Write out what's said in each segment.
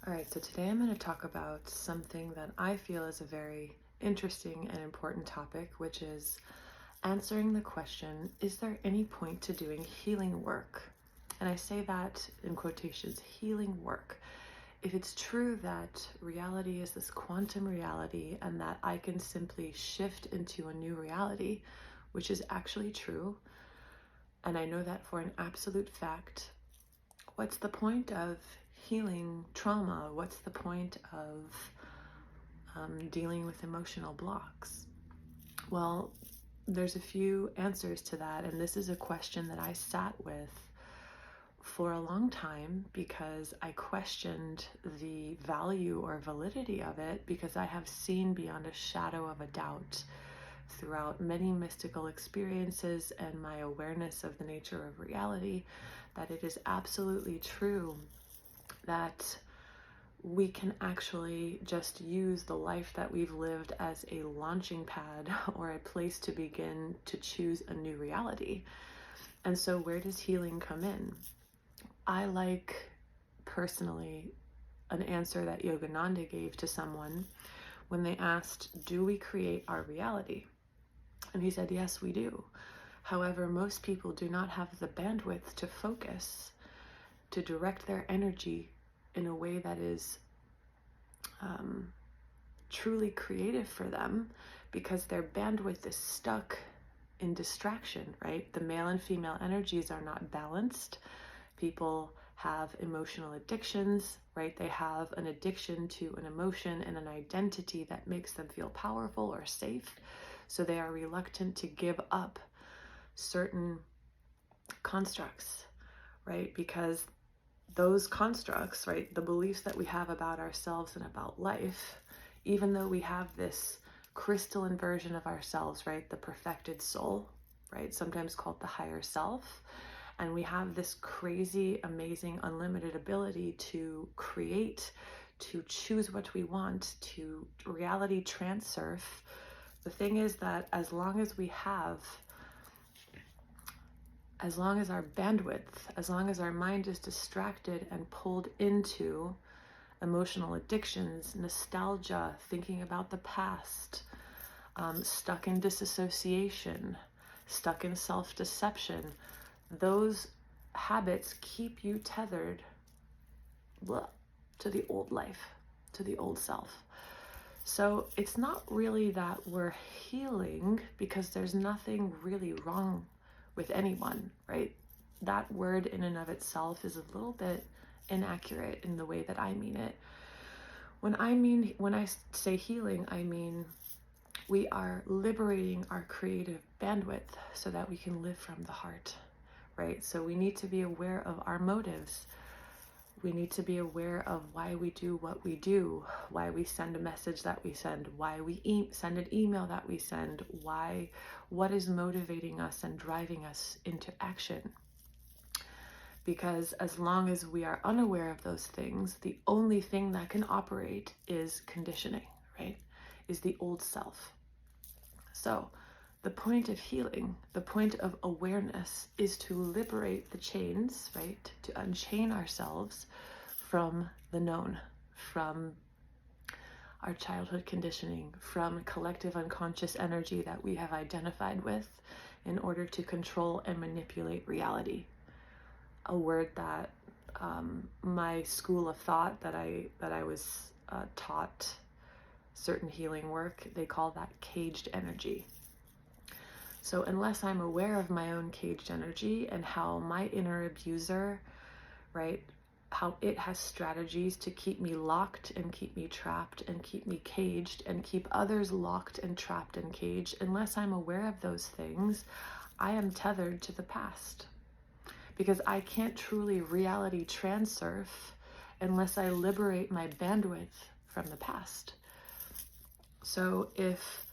All right, so today I'm going to talk about something that I feel is a very interesting and important topic, which is answering the question, is there any point to doing healing work? And I say that in quotations, healing work. If it's true that reality is this quantum reality and that I can simply shift into a new reality, which is actually true, and I know that for an absolute fact, what's the point of healing trauma? What's the point of dealing with emotional blocks? Well, there's a few answers to that, and this is a question that I sat with for a long time because I questioned the value or validity of it, because I have seen beyond a shadow of a doubt throughout many mystical experiences and my awareness of the nature of reality that it is absolutely true that we can actually just use the life that we've lived as a launching pad or a place to begin to choose a new reality. And so where does healing come in? I like, personally, an answer that Yogananda gave to someone when they asked, do we create our reality? And he said, yes, we do. However, most people do not have the bandwidth to focus, to direct their energy in a way that is truly creative for them, because their bandwidth is stuck in distraction, right? The male and female energies are not balanced. People have emotional addictions, right? They have an addiction to an emotion and an identity that makes them feel powerful or safe. So they are reluctant to give up certain constructs, right? Because those constructs, right, the beliefs that we have about ourselves and about life, even though we have this crystalline version of ourselves, right, the perfected soul, right, sometimes called the higher self, and we have this crazy, amazing, unlimited ability to create, to choose what we want, to reality transurf. The thing is that as long as our bandwidth, as long as our mind is distracted and pulled into emotional addictions, nostalgia, thinking about the past, stuck in disassociation, stuck in self-deception, those habits keep you tethered to the old life, to the old self. So it's not really that we're healing, because there's nothing really wrong with anyone, right? That word in and of itself is a little bit inaccurate in the way that I mean it. When I say healing, I mean we are liberating our creative bandwidth so that we can live from the heart, right? So we need to be aware of our motives. We need to be aware of why we do what we do, why we send a message that we send, why we send an email that we send, what is motivating us and driving us into action. Because as long as we are unaware of those things, the only thing that can operate is conditioning, right? Is the old self. So the point of healing, the point of awareness, is to liberate the chains, right? To unchain ourselves from the known, from our childhood conditioning, from collective unconscious energy that we have identified with in order to control and manipulate reality. A word that my school of thought that I was taught certain healing work, they call that caged energy. So unless I'm aware of my own caged energy and how my inner abuser, right, how it has strategies to keep me locked and keep me trapped and keep me caged and keep others locked and trapped and caged, unless I'm aware of those things, I am tethered to the past. Because I can't truly reality transurf unless I liberate my bandwidth from the past. So if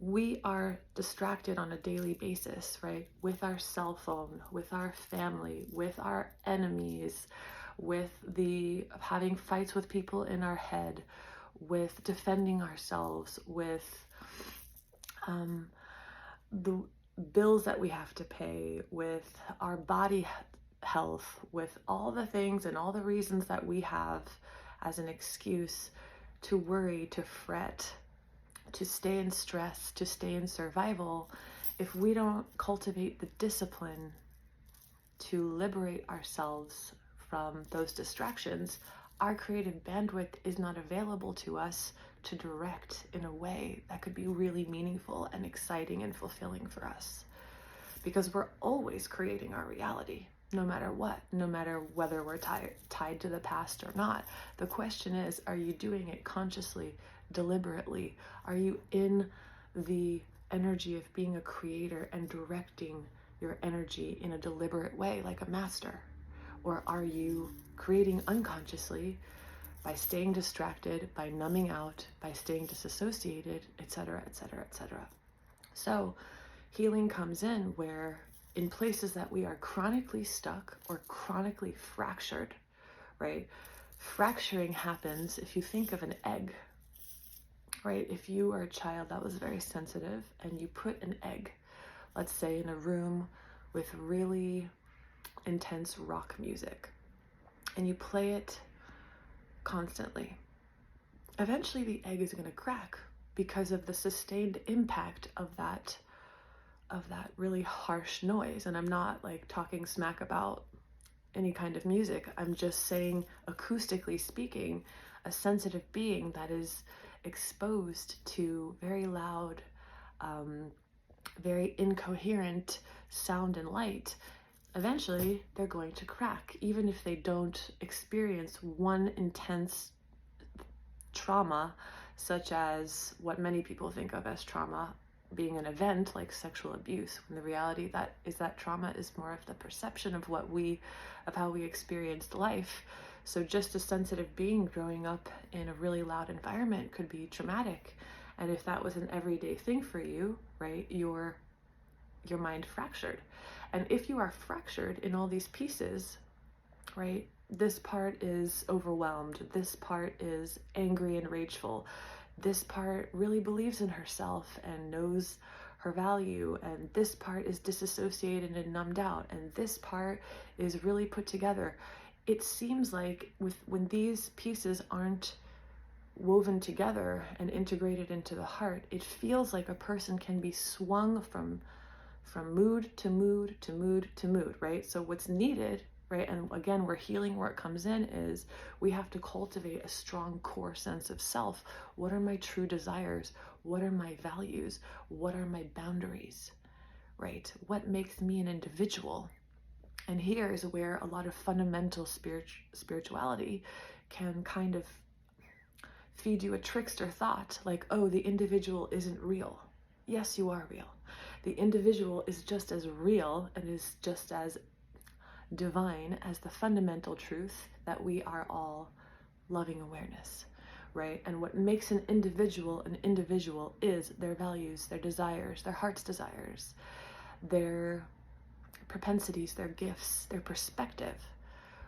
we are distracted on a daily basis, right, with our cell phone, with our family, with our enemies, with the having fights with people in our head, with defending ourselves, with the bills that we have to pay, with our body health, with all the things and all the reasons that we have as an excuse to worry, to fret, to stay in stress, to stay in survival, if we don't cultivate the discipline to liberate ourselves from those distractions, our creative bandwidth is not available to us to direct in a way that could be really meaningful and exciting and fulfilling for us. Because we're always creating our reality, no matter what, no matter whether we're tied to the past or not. The question is, are you doing it consciously, deliberately? Are you in the energy of being a creator and directing your energy in a deliberate way, like a master? Or are you creating unconsciously by staying distracted, by numbing out, by staying disassociated, etc., etc., etc.? So healing comes in where in places that we are chronically stuck or chronically fractured, right? Fracturing happens if you think of an egg, right? If you are a child that was very sensitive and you put an egg, let's say in a room with really intense rock music, and you play it constantly, eventually the egg is going to crack because of the sustained impact of that really harsh noise. And I'm not like talking smack about any kind of music. I'm just saying, acoustically speaking, a sensitive being that is exposed to very loud, very incoherent sound and light, eventually they're going to crack, even if they don't experience one intense trauma, such as what many people think of as trauma being an event like sexual abuse, when the reality that is that trauma is more of the perception of how we experienced life. So just a sensitive being growing up in a really loud environment could be traumatic. And if that was an everyday thing for you, right, your mind fractured. And if you are fractured in all these pieces, right, this part is overwhelmed, this part is angry and rageful, this part really believes in herself and knows her value, and this part is disassociated and numbed out, and this part is really put together. It seems like when these pieces aren't woven together and integrated into the heart, it feels like a person can be swung from mood to mood to mood to mood, right? So what's needed, right, and again, where healing work comes in, is we have to cultivate a strong core sense of self. What are my true desires? What are my values? What are my boundaries, right? What makes me an individual? And here is where a lot of fundamental spirituality can kind of feed you a trickster thought, like, oh, the individual isn't real. Yes, you are real. The individual is just as real and is just as divine as the fundamental truth that we are all loving awareness, right? And what makes an individual is their values, their desires, their heart's desires, their propensities, their gifts, their perspective,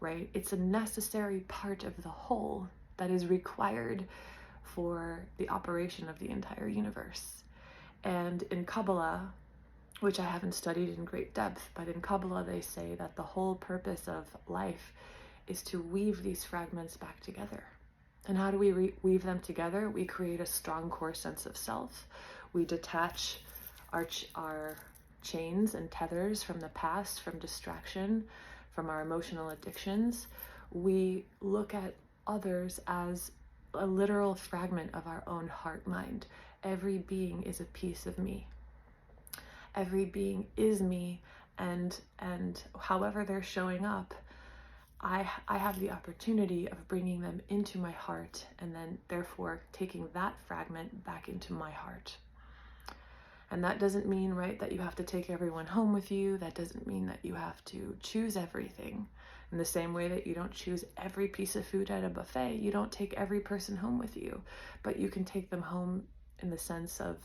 right? It's a necessary part of the whole that is required for the operation of the entire universe. And in Kabbalah, which I haven't studied in great depth, but in Kabbalah they say that the whole purpose of life is to weave these fragments back together. And how do we weave them together? We create a strong core sense of self. We detach our chains and tethers from the past, from distraction, from our emotional addictions. We look at others as a literal fragment of our own heart mind. Every being is a piece of me. Every being is me, and however they're showing up, I have the opportunity of bringing them into my heart, and then therefore taking that fragment back into my heart. And that doesn't mean, right, that you have to take everyone home with you. That doesn't mean that you have to choose everything. In the same way that you don't choose every piece of food at a buffet, you don't take every person home with you, but you can take them home in the sense of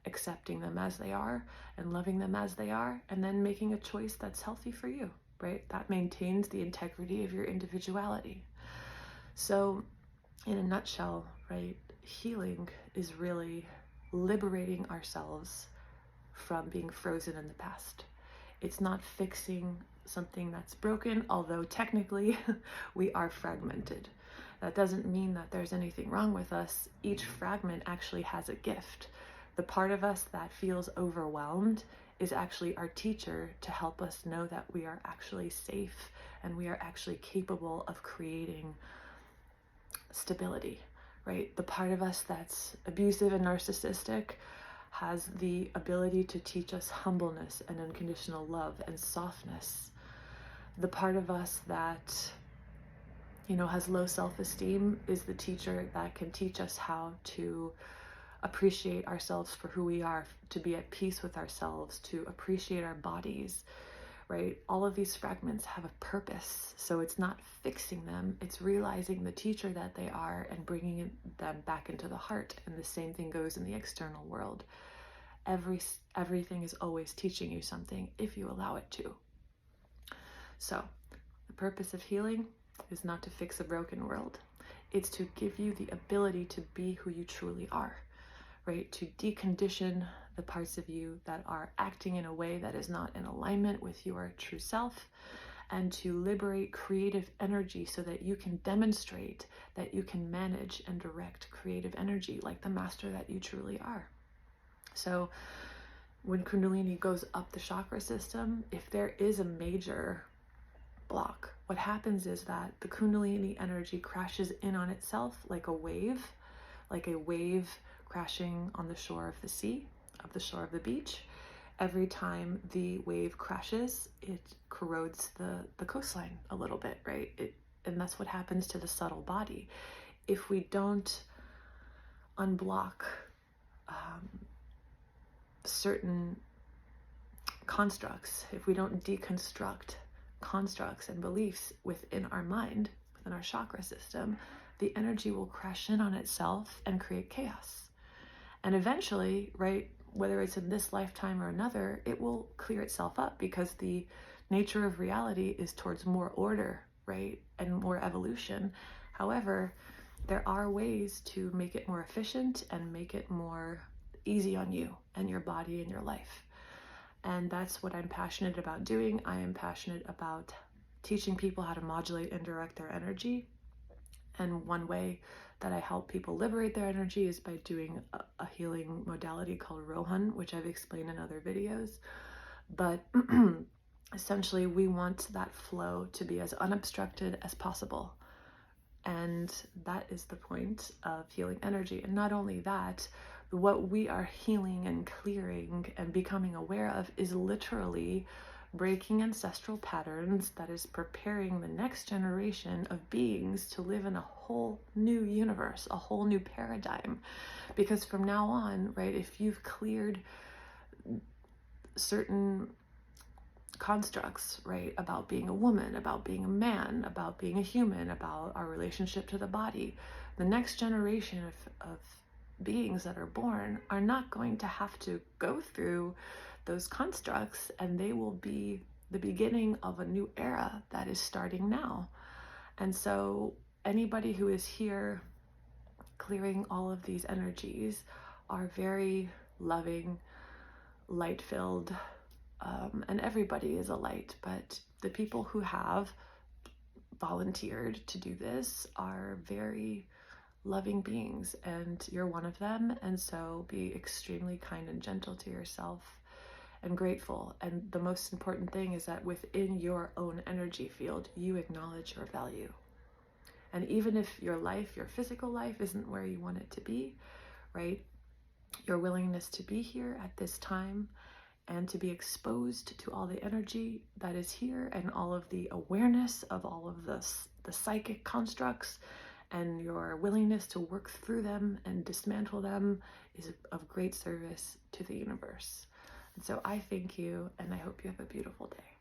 accepting them as they are and loving them as they are, and then making a choice that's healthy for you, right? That maintains the integrity of your individuality. So in a nutshell, right, healing is really liberating ourselves from being frozen in the past. It's not fixing something that's broken, although technically we are fragmented. That doesn't mean that there's anything wrong with us. Each fragment actually has a gift. The part of us that feels overwhelmed is actually our teacher to help us know that we are actually safe and we are actually capable of creating stability, right? The part of us that's abusive and narcissistic has the ability to teach us humbleness and unconditional love and softness. The part of us that, has low self-esteem is the teacher that can teach us how to appreciate ourselves for who we are, to be at peace with ourselves, to appreciate our bodies, right? All of these fragments have a purpose. So it's not fixing them, it's realizing the teacher that they are and bringing them back into the heart. And the same thing goes in the external world. Everything is always teaching you something if you allow it to. So the purpose of healing is not to fix a broken world. It's to give you the ability to be who you truly are, right? To decondition the parts of you that are acting in a way that is not in alignment with your true self, and to liberate creative energy so that you can demonstrate that you can manage and direct creative energy like the master that you truly are. So when Kundalini goes up the chakra system, if there is a major block, what happens is that the Kundalini energy crashes in on itself like a wave crashing on the shore of the sea, of the shore of the beach. Every time the wave crashes, it corrodes the coastline a little bit, right? And that's what happens to the subtle body. If we don't unblock certain constructs, if we don't deconstruct constructs and beliefs within our mind, within our chakra system, the energy will crash in on itself and create chaos. And eventually, right, whether it's in this lifetime or another, it will clear itself up because the nature of reality is towards more order, right, and more evolution. However, there are ways to make it more efficient and make it more easy on you and your body and your life. And that's what I'm passionate about doing. I am passionate about teaching people how to modulate and direct their energy. And one way that I help people liberate their energy is by doing a healing modality called Rohan, which I've explained in other videos. But essentially, we want that flow to be as unobstructed as possible. And that is the point of healing energy. And not only that, what we are healing and clearing and becoming aware of is literally breaking ancestral patterns that is preparing the next generation of beings to live in a whole new universe, a whole new paradigm. Because from now on, right, if you've cleared certain constructs, right, about being a woman, about being a man, about being a human, about our relationship to the body, the next generation of beings that are born are not going to have to go through those constructs, and they will be the beginning of a new era that is starting now. And so anybody who is here clearing all of these energies are very loving, light-filled, and everybody is a light, but the people who have volunteered to do this are very loving beings, and you're one of them. And so be extremely kind and gentle to yourself and grateful. And the most important thing is that within your own energy field, you acknowledge your value. And even if your life, your physical life, isn't where you want it to be, right? Your willingness to be here at this time and to be exposed to all the energy that is here and all of the awareness of all of the psychic constructs, and your willingness to work through them and dismantle them is of great service to the universe. And so I thank you, and I hope you have a beautiful day.